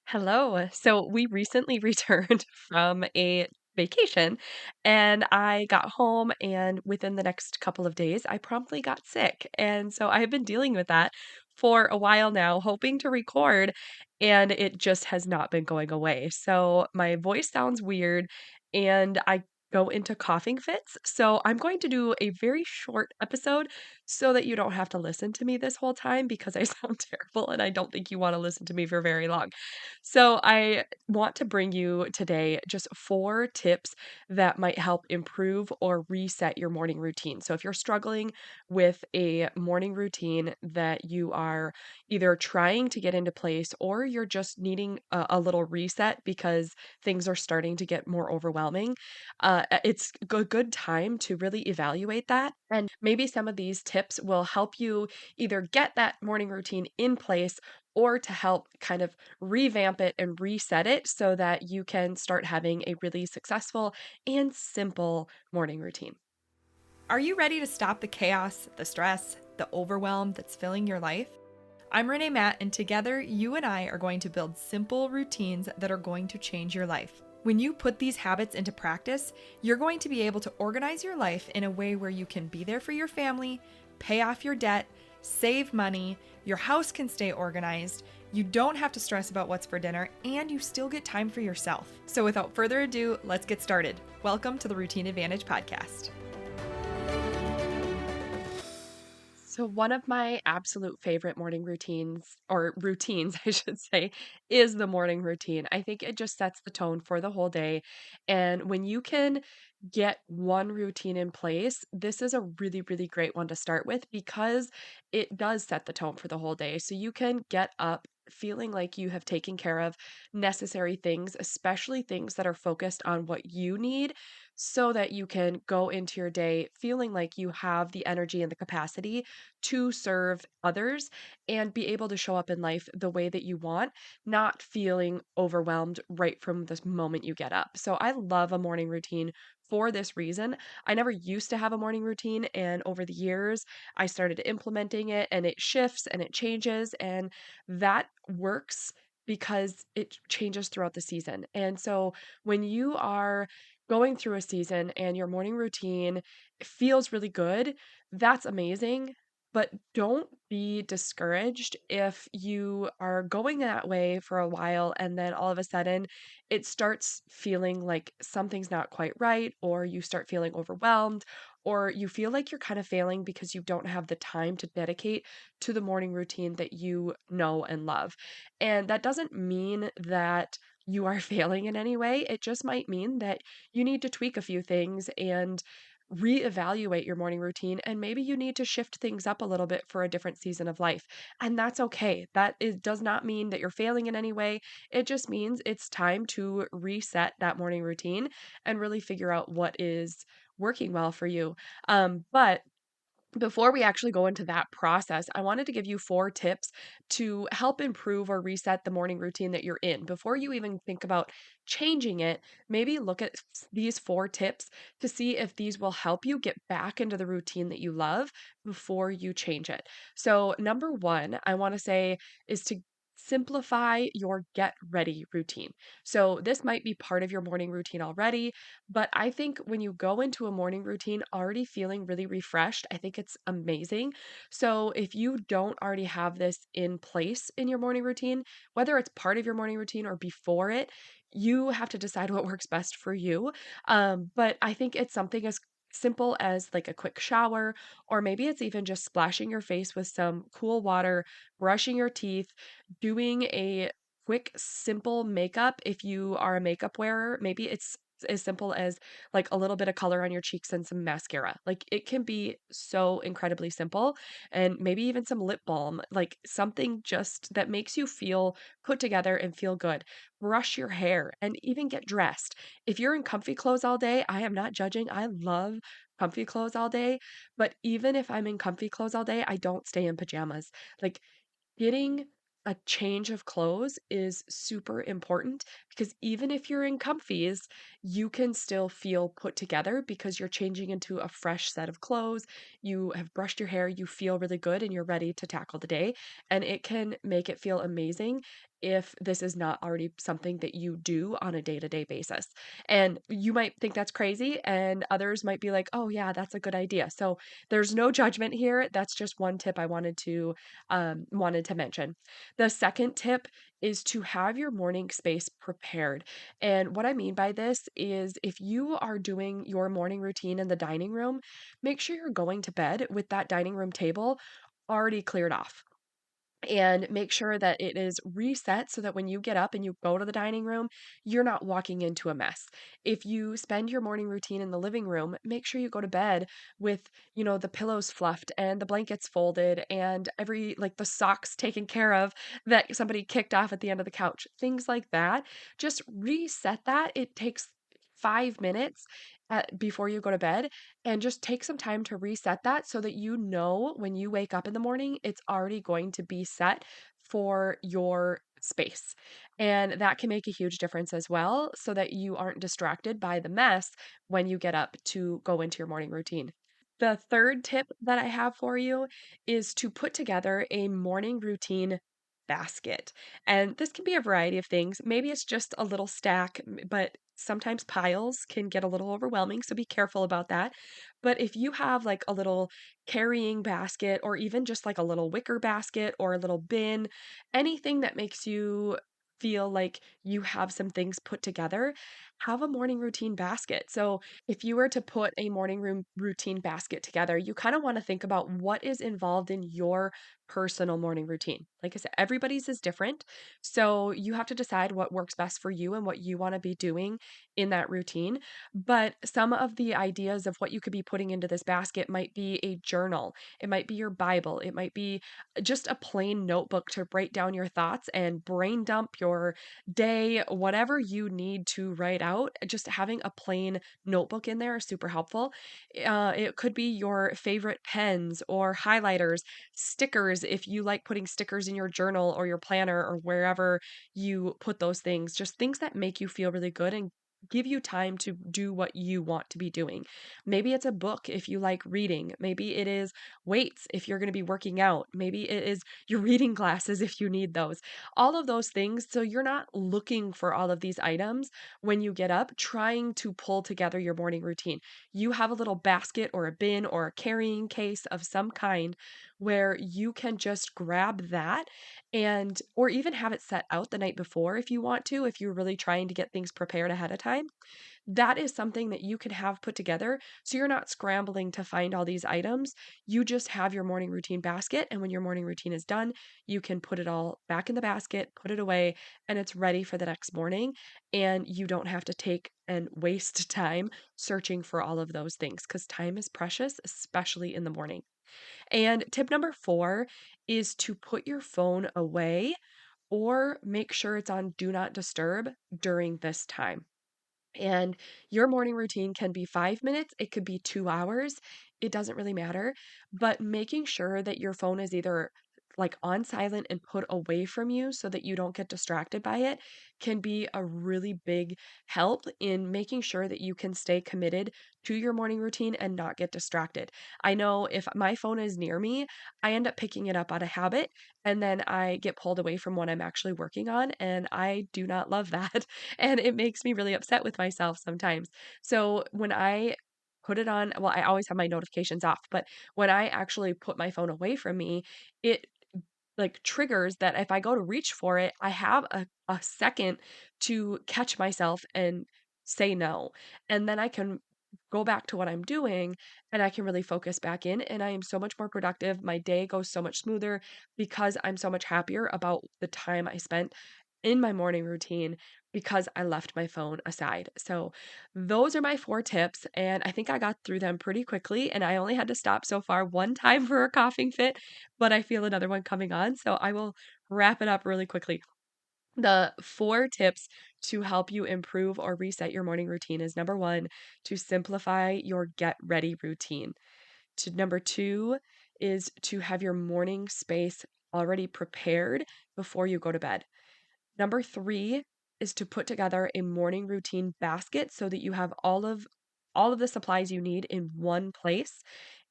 Hello. So we recently returned from a vacation and I got home and within the next couple of days I promptly got sick. And so I've been dealing with that for a while now, hoping to record, and it just has not been going away. So my voice sounds weird and I go into coughing fits. So I'm going to do a very short episode so that you don't have to listen to me this whole time because I sound terrible and I don't think you want to listen to me for very long. So, I want to bring you today just 4 tips that might help improve or reset your morning routine. So, if you're struggling with a morning routine that you are either trying to get into place or you're just needing a little reset because things are starting to get more overwhelming, it's a good time to really evaluate that. And maybe some of these tips will help you either get that morning routine in place or to help kind of revamp it and reset it so that you can start having a really successful and simple morning routine. Are you ready to stop the chaos, the stress, the overwhelm that's filling your life? I'm Renee Matt, and together you and I are going to build simple routines that are going to change your life. When you put these habits into practice, you're going to be able to organize your life in a way where you can be there for your family, pay off your debt, save money, your house can stay organized, you don't have to stress about what's for dinner, and you still get time for yourself. So without further ado, let's get started. Welcome to the Routine Advantage Podcast. So, one of my absolute favorite morning routines, or routines, I should say, is the morning routine. I think it just sets the tone for the whole day. And when you can get one routine in place, this is a really, really great one to start with because it does set the tone for the whole day. So, you can get up feeling like you have taken care of necessary things, especially things that are focused on what you need, so that you can go into your day feeling like you have the energy and the capacity to serve others and be able to show up in life the way that you want, not feeling overwhelmed right from this moment you get up. So I love a morning routine for this reason. I never used to have a morning routine, and over the years, I started implementing it and it shifts and it changes, and that works because it changes throughout the season. And so when you are going through a season and your morning routine feels really good, that's amazing. But don't be discouraged if you are going that way for a while and then all of a sudden it starts feeling like something's not quite right, or you start feeling overwhelmed, or you feel like you're kind of failing because you don't have the time to dedicate to the morning routine that you know and love. And that doesn't mean that you are failing in any way. It just might mean that you need to tweak a few things and reevaluate your morning routine, and maybe you need to shift things up a little bit for a different season of life, and that's okay. Does not mean that you're failing in any way. It just means it's time to reset that morning routine and really figure out what is working well for you. But before we actually go into that process, I wanted to give you 4 tips to help improve or reset the morning routine that you're in. Before you even think about changing it, maybe look at these 4 tips to see if these will help you get back into the routine that you love before you change it. So, number 1, I want to say is to simplify your get ready routine. So, this might be part of your morning routine already, but I think when you go into a morning routine already feeling really refreshed, I think it's amazing. So if you don't already have this in place in your morning routine, whether it's part of your morning routine or before it, you have to decide what works best for you. But I think it's something as simple as like a quick shower, or maybe it's even just splashing your face with some cool water, brushing your teeth, doing a quick, simple makeup. If you are a makeup wearer, maybe it's as simple as like a little bit of color on your cheeks and some mascara. Like it can be so incredibly simple, and maybe even some lip balm, like something just that makes you feel put together and feel good. Brush your hair and even get dressed. If you're in comfy clothes all day, I am not judging. I love comfy clothes all day, but even if I'm in comfy clothes all day, I don't stay in pajamas. Like getting a change of clothes is super important because even if you're in comfies, you can still feel put together because you're changing into a fresh set of clothes. You have brushed your hair, you feel really good, and you're ready to tackle the day. And it can make it feel amazing if this is not already something that you do on a day-to-day basis. And you might think that's crazy, and others might be like, "Oh yeah, that's a good idea." So there's no judgment here. That's just one tip I wanted to mention. The second tip is to have your morning space prepared. And what I mean by this is if you are doing your morning routine in the dining room, make sure you're going to bed with that dining room table already cleared off, and make sure that it is reset so that when you get up and you go to the dining room, you're not walking into a mess. If you spend your morning routine in the living room, make sure you go to bed with, the pillows fluffed and the blankets folded and like the socks taken care of that somebody kicked off at the end of the couch. Things like that. Just reset that. It takes 5 minutes before you go to bed, and just take some time to reset that so that you know when you wake up in the morning, it's already going to be set for your space. And that can make a huge difference as well, so that you aren't distracted by the mess when you get up to go into your morning routine. The third tip that I have for you is to put together a morning routine basket. And this can be a variety of things. Maybe it's just a little stack, but sometimes piles can get a little overwhelming, so be careful about that. But if you have like a little carrying basket, or even just like a little wicker basket or a little bin, anything that makes you feel like you have some things put together, have a morning routine basket. So if you were to put a morning room routine basket together, you kind of want to think about what is involved in your personal morning routine. Like I said, everybody's is different. So you have to decide what works best for you and what you want to be doing in that routine. But some of the ideas of what you could be putting into this basket might be a journal, it might be your Bible, it might be just a plain notebook to write down your thoughts and brain dump your day, whatever you need to write out. Just having a plain notebook in there is super helpful. It could be your favorite pens or highlighters, stickers, if you like putting stickers in your journal or your planner or wherever you put those things, just things that make you feel really good and give you time to do what you want to be doing. Maybe it's a book if you like reading. Maybe it is weights if you're going to be working out. Maybe it is your reading glasses if you need those. All of those things. So you're not looking for all of these items when you get up, trying to pull together your morning routine. You have a little basket or a bin or a carrying case of some kind where you can just grab that, and or even have it set out the night before if you want to, if you're really trying to get things prepared ahead of time. That is something that you can have put together so you're not scrambling to find all these items. You just have your morning routine basket, and when your morning routine is done, you can put it all back in the basket, put it away, and it's ready for the next morning. And you don't have to take and waste time searching for all of those things, because time is precious, especially in the morning. And tip number 4 is to put your phone away or make sure it's on do not disturb during this time. And your morning routine can be 5 minutes, it could be 2 hours, it doesn't really matter. But making sure that your phone is either like on silent and put away from you so that you don't get distracted by it can be a really big help in making sure that you can stay committed to your morning routine and not get distracted. I know if my phone is near me, I end up picking it up out of habit, and then I get pulled away from what I'm actually working on. And I do not love that. And it makes me really upset with myself sometimes. So when I put it on, well, I always have my notifications off, but when I actually put my phone away from me, it like triggers that if I go to reach for it, I have a second to catch myself and say no. And then I can go back to what I'm doing, and I can really focus back in, and I am so much more productive. My day goes so much smoother because I'm so much happier about the time I spent in my morning routine because I left my phone aside. So those are my 4 tips, and I think I got through them pretty quickly, and I only had to stop so far one time for a coughing fit, but I feel another one coming on, so I will wrap it up really quickly. The 4 tips to help you improve or reset your morning routine is number 1, to simplify your get ready routine. To number 2 is to have your morning space already prepared before you go to bed. Number 3 is to put together a morning routine basket so that you have all of the supplies you need in one place.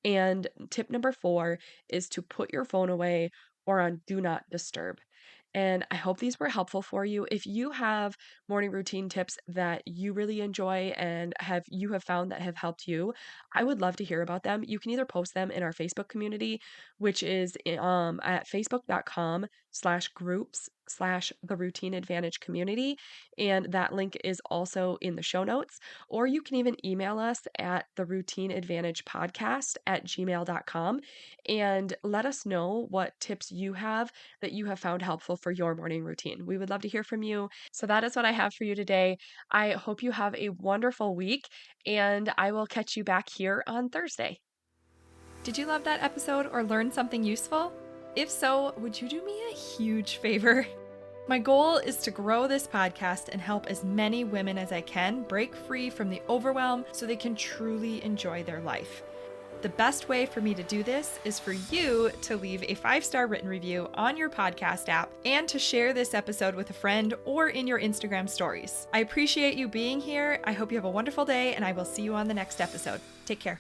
And tip number 4 is to put your phone away or on do not disturb. And I hope these were helpful for you. If you have morning routine tips that you really enjoy and have found that have helped you, I would love to hear about them. You can either post them in our Facebook community, which is at facebook.com/groups/the routine advantage community. And that link is also in the show notes. Or you can even email us at theroutineadvantagepodcast@gmail.com and let us know what tips you have that you have found helpful for your morning routine. We would love to hear from you. So that is what I have for you today. I hope you have a wonderful week, and I will catch you back here on Thursday. Did you love that episode or learn something useful? If so, would you do me a huge favor? My goal is to grow this podcast and help as many women as I can break free from the overwhelm so they can truly enjoy their life. The best way for me to do this is for you to leave a 5-star written review on your podcast app and to share this episode with a friend or in your Instagram stories. I appreciate you being here. I hope you have a wonderful day, and I will see you on the next episode. Take care.